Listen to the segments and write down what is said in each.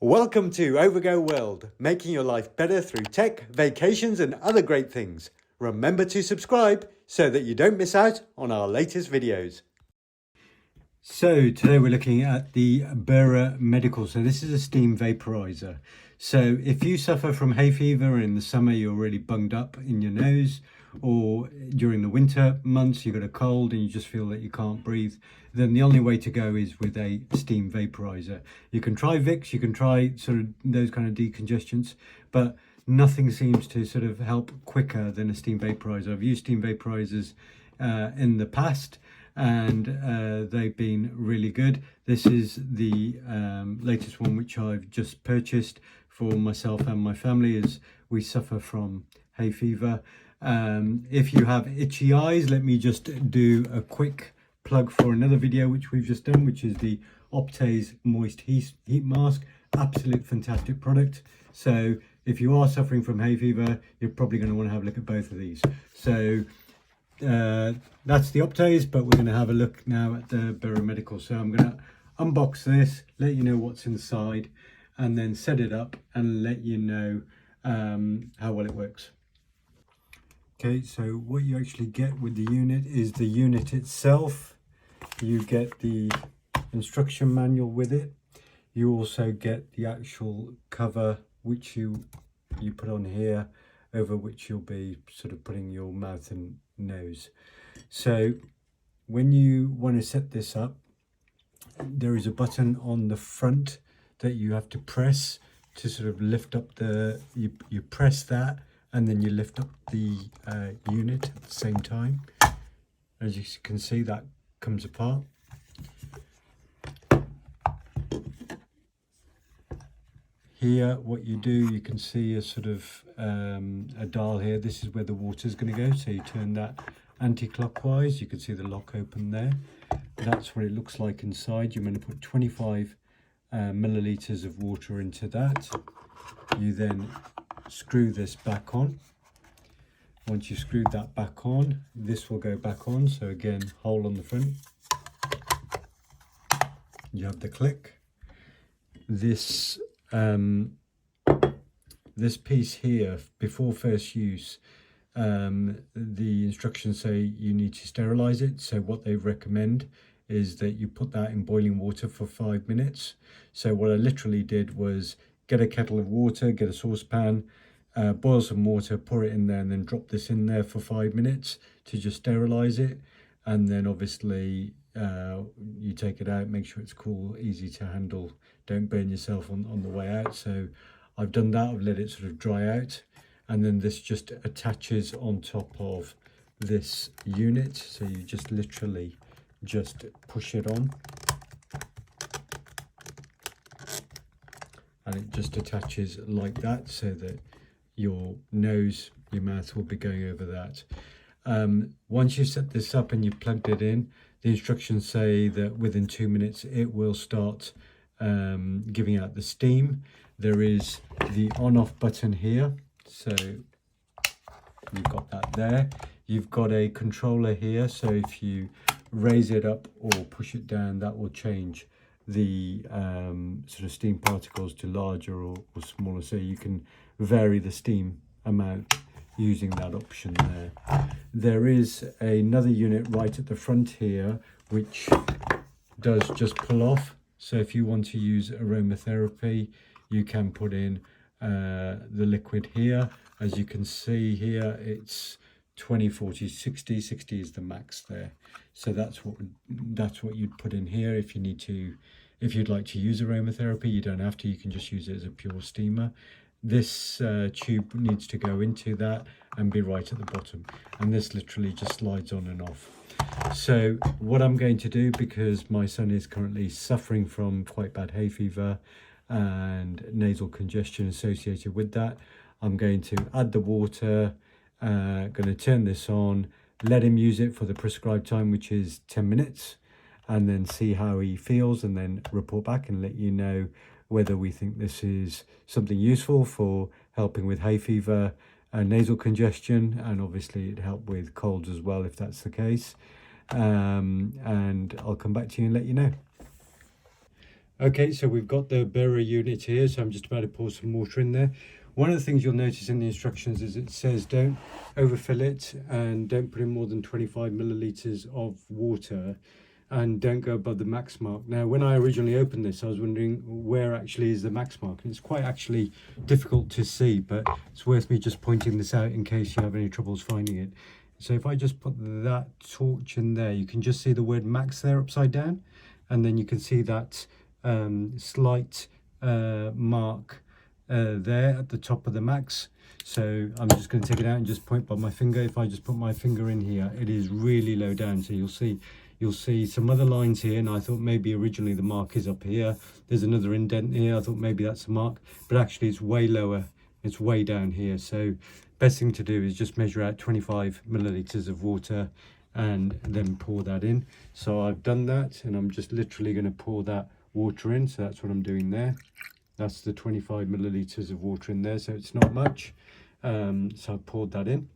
Welcome to Overgo World, making your life better through tech, vacations and other great things. Remember to subscribe so that you don't miss out on our latest videos. So today we're looking at the Beurer Medical. So this is a steam vaporizer. So if you suffer from hay fever in the summer, you're really bunged up in your nose, or during the winter months you've got a cold and you just feel that you can't breathe, then the only way to go is with a steam vaporizer. You can try Vicks, you can try sort of those kind of decongestants, but nothing seems to sort of help quicker than a steam vaporizer. I've used steam vaporizers in the past, and they've been really good. This is the latest one which I've just purchased for myself and my family, as we suffer from hay fever. If you have itchy eyes, let me just do a quick plug for another video which we've just done, which is the Optase Moist Heat Mask. Absolute fantastic product. So if you are suffering from hay fever, you're probably going to want to have a look at both of these. So that's the Optase, but we're going to have a look now at the Beurer Medical. So I'm going to unbox this, let you know what's inside, and then set it up and let you know how well it works. Okay, so what you actually get with the unit is the unit itself. You get the instruction manual with it. You also get the actual cover, which you put on here, over which you'll be sort of putting your mouth and nose. So when you want to set this up, there is a button on the front that you have to press to sort of lift up the, you press that and then you lift up the unit at the same time. As you can see, that comes apart. Here, what you do, you can see a sort of a dial here. This is where the water is going to go. So you turn that anti-clockwise. You can see the lock open there. That's what it looks like inside. You're going to put 25 milliliters of water into that. You then screw this back on. Once you screw that back on, this will go back on. So again, hole on the front. You have the click. This this piece here, before first use, the instructions say you need to sterilize it. So what they recommend is that you put that in boiling water for 5 minutes. So what I literally did was get a kettle of water, get a saucepan, boil some water, pour it in there, and then drop this in there for 5 minutes to just sterilize it. And then obviously you take it out, make sure it's cool, easy to handle, don't burn yourself on the way out. So I've done that, I've let it sort of dry out, and then this just attaches on top of this unit. So you just literally just push it on and it just attaches like that, so that your nose, your mouth will be going over that. Once you set this up and you've plugged it in, the instructions say that within 2 minutes it will start giving out the steam. There is the on-off button here, so you've got that there. You've got a controller here, so if you raise it up or push it down, that will change the sort of steam particles to larger or smaller, so you can vary the steam amount using that option there. There is another unit right at the front here which does just pull off. So if you want to use aromatherapy, you can put in the liquid here. As you can see here, it's 20, 40, 60. 60 is the max there. So that's what you'd put in here if you need to. If you'd like to use aromatherapy, you don't have to. You can just use it as a pure steamer. This tube needs to go into that and be right at the bottom, and this literally just slides on and off. So what I'm going to do, because my son is currently suffering from quite bad hay fever and nasal congestion associated with that, I'm going to add the water, going to turn this on, let him use it for the prescribed time, which is 10 minutes, and then see how he feels, and then report back and let you know whether we think this is something useful for helping with hay fever and nasal congestion, and obviously it'd help with colds as well if that's the case. And I'll come back to you and let you know. Okay, so we've got the Beurer unit here, so I'm just about to pour some water in there. One of the things you'll notice in the instructions is it says don't overfill it and don't put in more than 25 milliliters of water and don't go above the max mark. Now, when I originally opened this, I was wondering where actually is the max mark, and it's quite actually difficult to see, but it's worth me just pointing this out in case you have any troubles finding it. So if I just put that torch in there, you can just see the word max there upside down, and then you can see that slight mark there at the top of the max. So I'm just going to take it out and just point by my finger. If I just put my finger in here, it is really low down, so you'll see some other lines here, and I thought maybe originally the mark is up here. There's another indent here. I thought maybe that's a mark, but actually it's way lower. It's way down here. So best thing to do is just measure out 25 milliliters of water and then pour that in. So I've done that, and I'm just literally going to pour that water in. So that's what I'm doing there. That's the 25 milliliters of water in there, so it's not much. So I poured that in.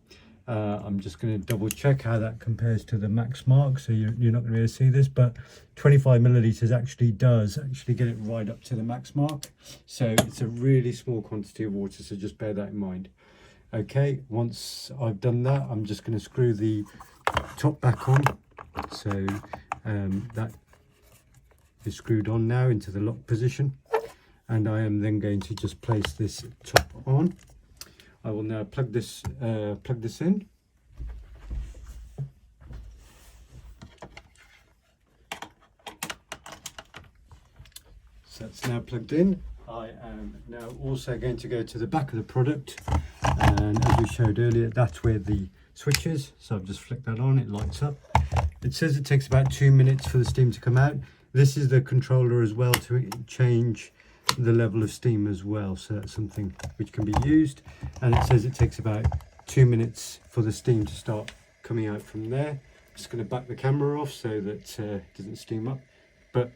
I'm just going to double check how that compares to the max mark, so you're not going to be able to see this, but 25 milliliters actually does get it right up to the max mark. So it's a really small quantity of water, so just bear that in mind. Okay, once I've done that, I'm just going to screw the top back on. So that is screwed on now into the lock position, and I am then going to just place this top on. I will now plug this in. So that's now plugged in. I am now also going to go to the back of the product, and as we showed earlier, that's where the switch is. So I've just flicked that on, it lights up. It says it takes about 2 minutes for the steam to come out. This is the controller as well to change the level of steam as well, so that's something which can be used. And it says it takes about 2 minutes for the steam to start coming out from there. I'm just going to back the camera off so that it doesn't steam up, but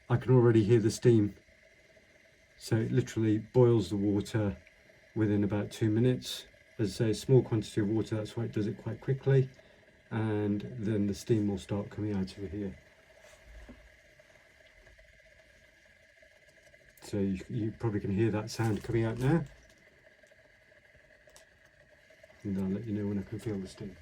I can already hear the steam. So it literally boils the water within about 2 minutes. As I say, a small quantity of water, that's why it does it quite quickly, and then the steam will start coming out of here. So you probably can hear that sound coming out now, and I'll let you know when I can feel the steam.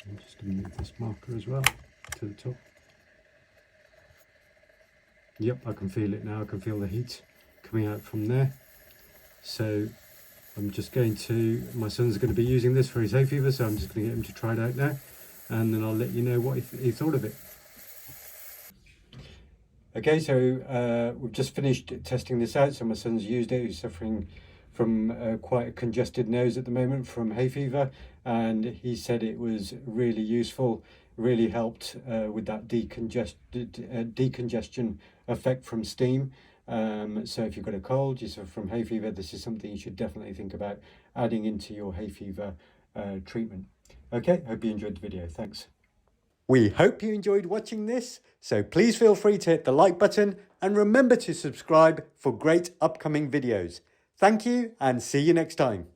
I'm just going to move this marker as well to the top. Yep, I can feel it now. I can feel the heat coming out from there. So I'm just going to, my son's going to be using this for his hay fever, so I'm just going to get him to try it out now, and then I'll let you know what he thought of it. Okay, so we've just finished testing this out. So my son's used it. He's suffering from quite a congested nose at the moment from hay fever, and he said it was really useful, really helped with that decongestion effect from steam. So if you've got a cold, you suffer from hay fever, this is something you should definitely think about adding into your hay fever treatment. Okay, hope you enjoyed the video. Thanks. We hope you enjoyed watching this, so please feel free to hit the like button and remember to subscribe for great upcoming videos. Thank you and see you next time.